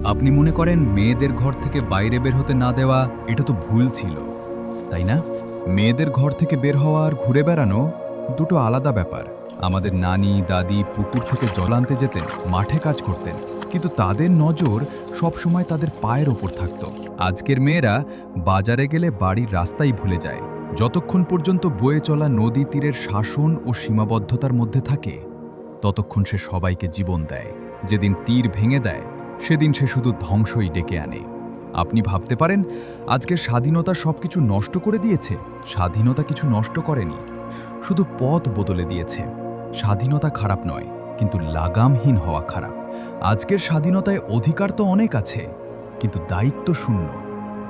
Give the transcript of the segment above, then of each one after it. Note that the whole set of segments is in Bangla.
আপনি মনে করেন মেয়েদের ঘর থেকে বাইরে বের হতে না দেওয়া এটা তো ভুল ছিল, তাই না? মেয়েদের ঘর থেকে বের হওয়া আর ঘুরে বেড়ানো দুটো আলাদা ব্যাপার। আমাদের নানি দাদি পুকুর থেকে জল আনতে যেতেন, মাঠে কাজ করতেন, কিন্তু তাদের নজর সবসময় তাদের পায়ের ওপর থাকত। আজকের মেয়েরা বাজারে গেলে বাড়ির রাস্তাই ভুলে যায়। যতক্ষণ পর্যন্ত বয়ে চলা নদী তীরের শাসন ও সীমাবদ্ধতার মধ্যে থাকে ততক্ষণ সে সবাইকে জীবন দেয়। যেদিন তীর ভেঙে দেয় সেদিন সে শুধু ধ্বংসই ডেকে আনে। আপনি ভাবতে পারেন আজকের স্বাধীনতা সবকিছু নষ্ট করে দিয়েছে। স্বাধীনতা কিছু নষ্ট করেনি, শুধু পথ বদলে দিয়েছে। স্বাধীনতা খারাপ নয়, কিন্তু লাগামহীন হওয়া খারাপ। আজকের স্বাধীনতায় অধিকার তো অনেক আছে, কিন্তু দায়িত্ব শূন্য।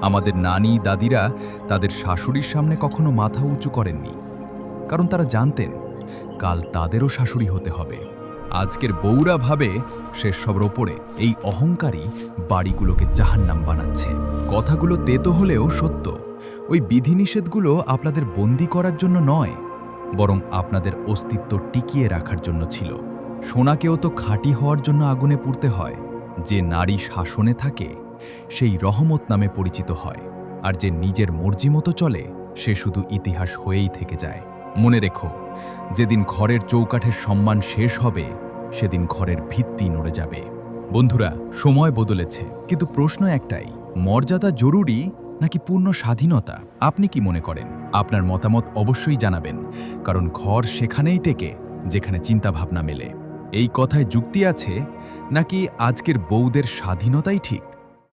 আমাদের নানি দাদিরা তাদের শাশুড়ির সামনে কখনো মাথা উঁচু করেননি, কারণ তারা জানতেন কাল তাদেরও শাশুড়ি হতে হবে। আজকের বউরা ভাবে শেষ সবার ওপরে এই অহংকারী বাড়িগুলোকে জাহান্নাম বানাচ্ছে। কথাগুলো তেতো হলেও সত্য। ওই বিধিনিষেধগুলো আপনাদের বন্দি করার জন্য নয়, বরং আপনাদের অস্তিত্ব টিকিয়ে রাখার জন্য ছিল। সোনাকেও তো খাঁটি হওয়ার জন্য আগুনে পুড়তে হয়। যে নারী শাসনে থাকে সেই রহমত নামে পরিচিত হয়, আর যে নিজের মর্জি মতো চলে সে শুধু ইতিহাস হয়েই থেকে যায়। মনে রেখো, যেদিন ঘরের চৌকাঠের সম্মান শেষ হবে সেদিন ঘরের ভিত্তি নড়ে যাবে। বন্ধুরা, সময় বদলেছে, কিন্তু প্রশ্ন একটাই, মর্যাদা জরুরি নাকি পূর্ণ স্বাধীনতা? আপনি কি মনে করেন? আপনার মতামত অবশ্যই জানাবেন, কারণ ঘর সেখানেই টেকে যেখানে চিন্তাভাবনা মেলে। এই কথায় যুক্তি আছে নাকি আজকের বউদের স্বাধীনতাই ঠিক?